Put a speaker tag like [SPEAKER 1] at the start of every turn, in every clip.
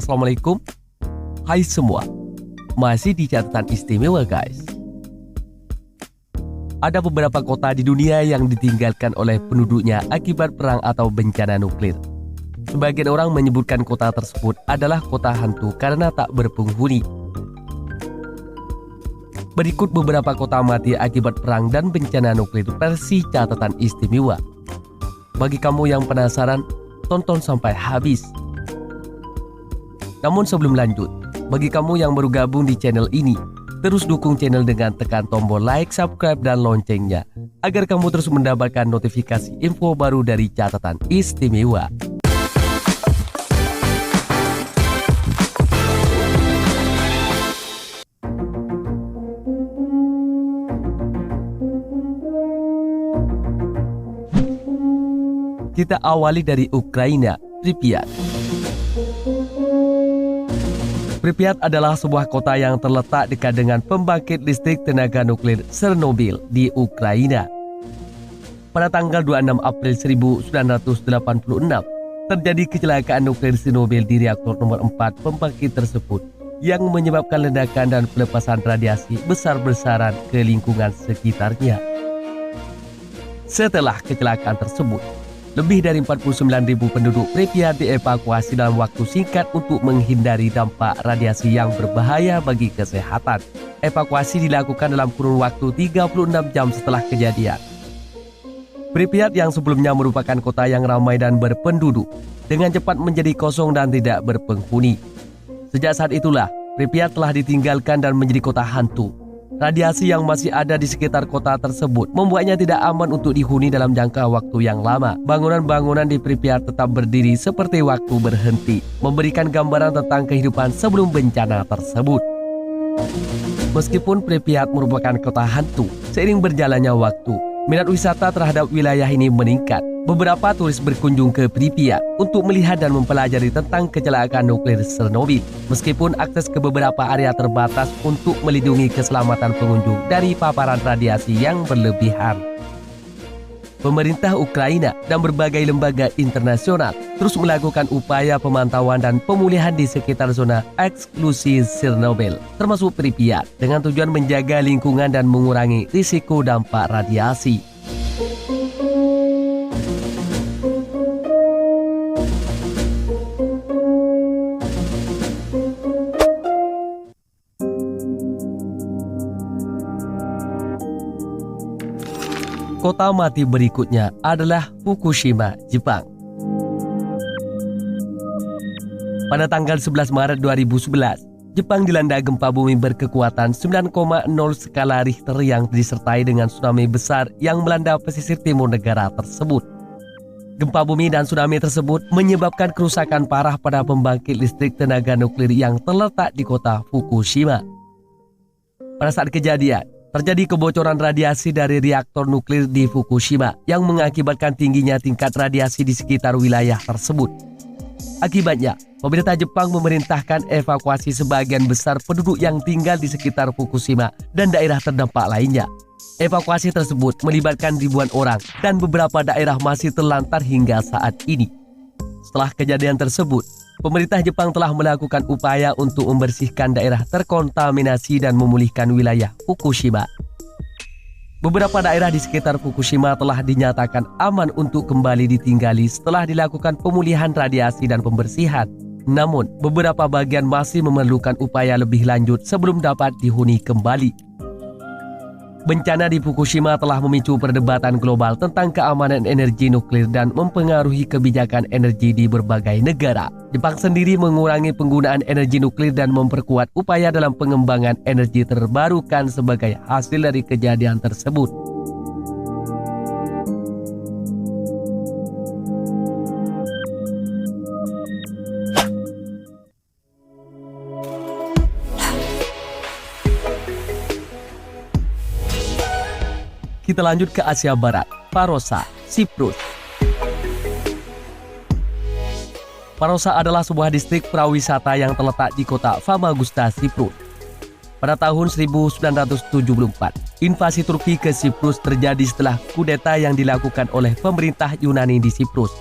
[SPEAKER 1] Assalamualaikum. Hai semua, masih di catatan istimewa guys. Ada beberapa kota di dunia yang ditinggalkan oleh penduduknya akibat perang atau bencana nuklir. Sebagian orang menyebutkan kota tersebut adalah kota hantu karena tak berpenghuni. Berikut beberapa kota mati akibat perang dan bencana nuklir versi catatan istimewa. Bagi kamu yang penasaran, tonton sampai habis. Namun sebelum lanjut, bagi kamu yang baru gabung di channel ini, terus dukung channel dengan tekan tombol like, subscribe, dan loncengnya, agar kamu terus mendapatkan notifikasi info baru dari catatan istimewa. Kita awali dari Ukraina, Pripyat. Pripyat adalah sebuah kota yang terletak dekat dengan pembangkit listrik tenaga nuklir Chernobyl di Ukraina. Pada tanggal 26 April 1986, terjadi kecelakaan nuklir Chernobyl di reaktor nomor 4 pembangkit tersebut yang menyebabkan ledakan dan pelepasan radiasi besar-besaran ke lingkungan sekitarnya. Setelah kecelakaan tersebut, lebih dari 49.000 penduduk Pripyat dievakuasi dalam waktu singkat untuk menghindari dampak radiasi yang berbahaya bagi kesehatan. Evakuasi dilakukan dalam kurun waktu 36 jam setelah kejadian. Pripyat yang sebelumnya merupakan kota yang ramai dan berpenduduk, dengan cepat menjadi kosong dan tidak berpenghuni. Sejak saat itulah, Pripyat telah ditinggalkan dan menjadi kota hantu. Radiasi yang masih ada di sekitar kota tersebut membuatnya tidak aman untuk dihuni dalam jangka waktu yang lama. Bangunan-bangunan di Pripyat tetap berdiri seperti waktu berhenti, memberikan gambaran tentang kehidupan sebelum bencana tersebut. Meskipun Pripyat merupakan kota hantu, seiring berjalannya waktu, minat wisata terhadap wilayah ini meningkat. Beberapa turis berkunjung ke Pripyat untuk melihat dan mempelajari tentang kecelakaan nuklir Chernobyl, meskipun akses ke beberapa area terbatas untuk melindungi keselamatan pengunjung dari paparan radiasi yang berlebihan. Pemerintah Ukraina dan berbagai lembaga internasional terus melakukan upaya pemantauan dan pemulihan di sekitar zona eksklusi Chernobyl, termasuk Pripyat, dengan tujuan menjaga lingkungan dan mengurangi risiko dampak radiasi. Kota mati berikutnya adalah Fukushima, Jepang. Pada tanggal 11 Maret 2011, Jepang dilanda gempa bumi berkekuatan 9,0 skala Richter yang disertai dengan tsunami besar yang melanda pesisir timur negara tersebut. Gempa bumi dan tsunami tersebut menyebabkan kerusakan parah pada pembangkit listrik tenaga nuklir yang terletak di kota Fukushima. Pada saat kejadian, terjadi kebocoran radiasi dari reaktor nuklir di Fukushima yang mengakibatkan tingginya tingkat radiasi di sekitar wilayah tersebut. Akibatnya, pemerintah Jepang memerintahkan evakuasi sebagian besar penduduk yang tinggal di sekitar Fukushima dan daerah terdampak lainnya. Evakuasi tersebut melibatkan ribuan orang dan beberapa daerah masih terlantar hingga saat ini. Setelah kejadian tersebut, pemerintah Jepang telah melakukan upaya untuk membersihkan daerah terkontaminasi dan memulihkan wilayah Fukushima. Beberapa daerah di sekitar Fukushima telah dinyatakan aman untuk kembali ditinggali setelah dilakukan pemulihan radiasi dan pembersihan. Namun, beberapa bagian masih memerlukan upaya lebih lanjut sebelum dapat dihuni kembali. Bencana di Fukushima telah memicu perdebatan global tentang keamanan energi nuklir dan mempengaruhi kebijakan energi di berbagai negara. Jepang sendiri mengurangi penggunaan energi nuklir dan memperkuat upaya dalam pengembangan energi terbarukan sebagai hasil dari kejadian tersebut. Kita lanjut ke Asia Barat, Parosa, Siprus. Parosa adalah sebuah distrik prawisata yang terletak di kota Famagusta, Siprus. Pada tahun 1974, invasi Turki ke Siprus terjadi setelah kudeta yang dilakukan oleh pemerintah Yunani di Siprus.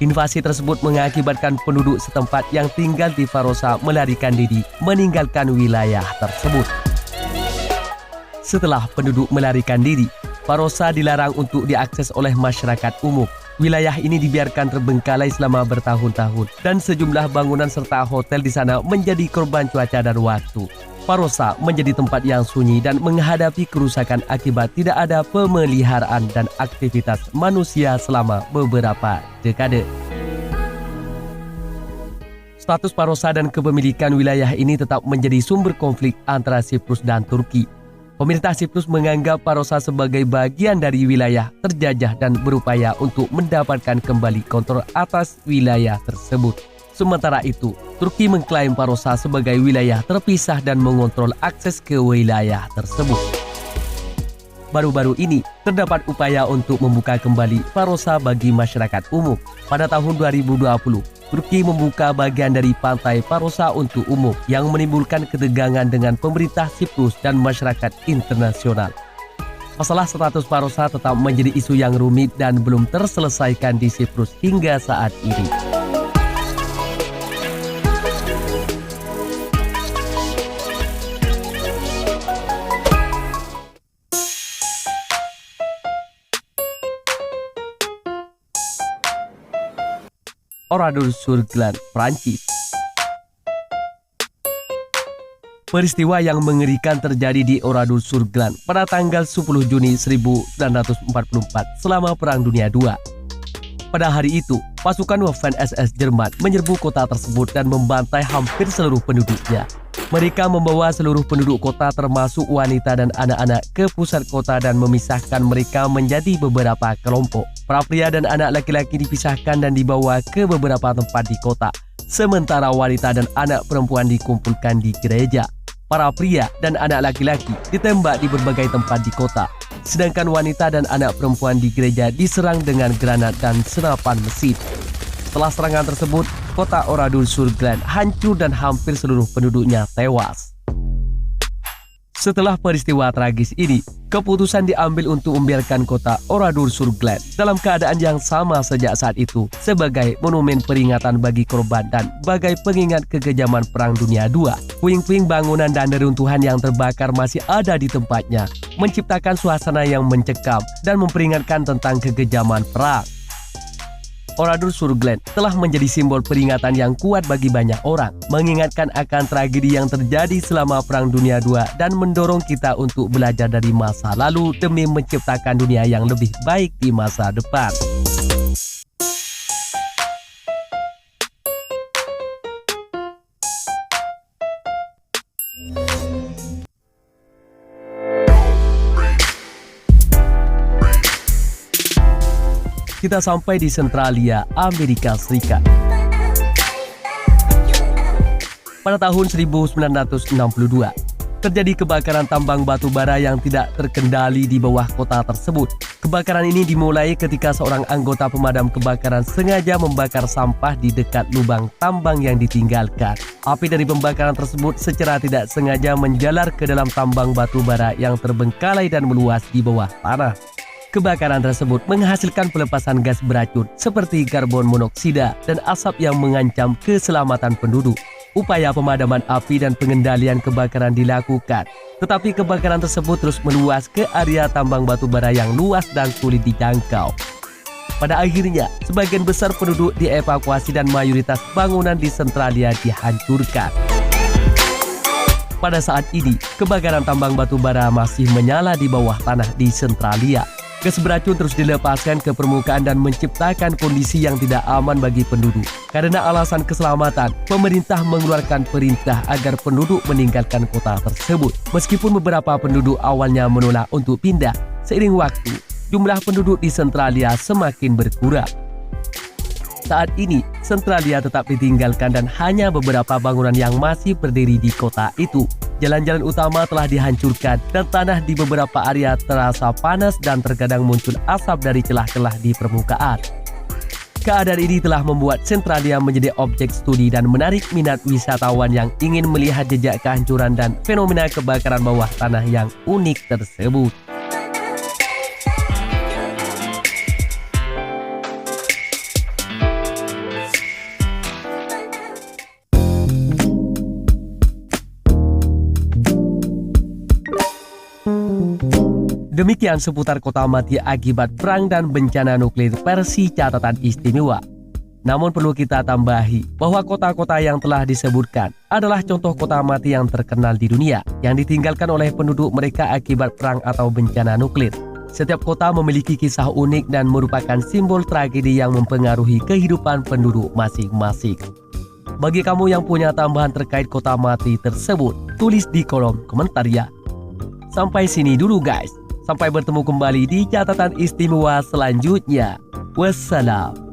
[SPEAKER 1] Invasi tersebut mengakibatkan penduduk setempat yang tinggal di Farosa melarikan diri meninggalkan wilayah tersebut. Setelah penduduk melarikan diri, Farosa dilarang untuk diakses oleh masyarakat umum. Wilayah ini dibiarkan terbengkalai selama bertahun-tahun dan sejumlah bangunan serta hotel di sana menjadi korban cuaca dan waktu. Farosa menjadi tempat yang sunyi dan menghadapi kerusakan akibat tidak ada pemeliharaan dan aktivitas manusia selama beberapa dekade. Status Farosa dan kepemilikan wilayah ini tetap menjadi sumber konflik antara Siprus dan Turki. Pemerintah Siprus menganggap Farosa sebagai bagian dari wilayah terjajah dan berupaya untuk mendapatkan kembali kontrol atas wilayah tersebut. Sementara itu, Turki mengklaim Farosa sebagai wilayah terpisah dan mengontrol akses ke wilayah tersebut. Baru-baru ini, terdapat upaya untuk membuka kembali Farosa bagi masyarakat umum. Pada tahun 2020, Turki membuka bagian dari pantai Farosa untuk umum yang menimbulkan ketegangan dengan pemerintah Siprus dan masyarakat internasional. Masalah status Farosa tetap menjadi isu yang rumit dan belum terselesaikan di Siprus hingga saat ini. Oradour-sur-Glane, Prancis. Peristiwa yang mengerikan terjadi di Oradour-sur-Glane pada tanggal 10 Juni 1944 selama Perang Dunia II. Pada hari itu, pasukan Waffen-SS Jerman menyerbu kota tersebut dan membantai hampir seluruh penduduknya. Mereka membawa seluruh penduduk kota termasuk wanita dan anak-anak ke pusat kota dan memisahkan mereka menjadi beberapa kelompok. Para pria dan anak laki-laki dipisahkan dan dibawa ke beberapa tempat di kota, sementara wanita dan anak perempuan dikumpulkan di gereja. Para pria dan anak laki-laki ditembak di berbagai tempat di kota, sedangkan wanita dan anak perempuan di gereja diserang dengan granat dan senapan mesin. Setelah serangan tersebut, kota Oradour-sur-Glane hancur dan hampir seluruh penduduknya tewas. Setelah peristiwa tragis ini, keputusan diambil untuk membiarkan kota Oradour-sur-Glane dalam keadaan yang sama sejak saat itu sebagai monumen peringatan bagi korban dan sebagai pengingat kekejaman Perang Dunia II. Puing-puing bangunan dan reruntuhan yang terbakar masih ada di tempatnya, menciptakan suasana yang mencekam dan memperingatkan tentang kekejaman perang. Oradour-sur-Glane telah menjadi simbol peringatan yang kuat bagi banyak orang, mengingatkan akan tragedi yang terjadi selama Perang Dunia II dan mendorong kita untuk belajar dari masa lalu demi menciptakan dunia yang lebih baik di masa depan. Kita sampai di Sentralia, Amerika Serikat. Pada tahun 1962, terjadi kebakaran tambang batu bara yang tidak terkendali di bawah kota tersebut. Kebakaran ini dimulai ketika seorang anggota pemadam kebakaran sengaja membakar sampah di dekat lubang tambang yang ditinggalkan. Api dari pembakaran tersebut secara tidak sengaja menjalar ke dalam tambang batu bara yang terbengkalai dan meluas di bawah tanah. Kebakaran tersebut menghasilkan pelepasan gas beracun seperti karbon monoksida dan asap yang mengancam keselamatan penduduk. Upaya pemadaman api dan pengendalian kebakaran dilakukan, tetapi kebakaran tersebut terus meluas ke area tambang batu bara yang luas dan sulit dijangkau. Pada akhirnya, sebagian besar penduduk dievakuasi dan mayoritas bangunan di Sentralia dihancurkan. Pada saat ini, kebakaran tambang batu bara masih menyala di bawah tanah di Sentralia. Gas beracun terus dilepaskan ke permukaan dan menciptakan kondisi yang tidak aman bagi penduduk. Karena alasan keselamatan, pemerintah mengeluarkan perintah agar penduduk meninggalkan kota tersebut. Meskipun beberapa penduduk awalnya menolak untuk pindah, seiring waktu, jumlah penduduk di Sentralia semakin berkurang. Saat ini, Sentralia tetap ditinggalkan dan hanya beberapa bangunan yang masih berdiri di kota itu. Jalan-jalan utama telah dihancurkan dan tanah di beberapa area terasa panas dan terkadang muncul asap dari celah-celah di permukaan. Keadaan ini telah membuat Sentralia menjadi objek studi dan menarik minat wisatawan yang ingin melihat jejak kehancuran dan fenomena kebakaran bawah tanah yang unik tersebut. Demikian seputar kota mati akibat perang dan bencana nuklir versi catatan istimewa. Namun perlu kita tambahi bahwa kota-kota yang telah disebutkan adalah contoh kota mati yang terkenal di dunia yang ditinggalkan oleh penduduk mereka akibat perang atau bencana nuklir. Setiap kota memiliki kisah unik dan merupakan simbol tragedi yang mempengaruhi kehidupan penduduk masing-masing. Bagi kamu yang punya tambahan terkait kota mati tersebut, tulis di kolom komentar ya. Sampai sini dulu guys. Sampai bertemu kembali di catatan istimewa selanjutnya. Wassalam.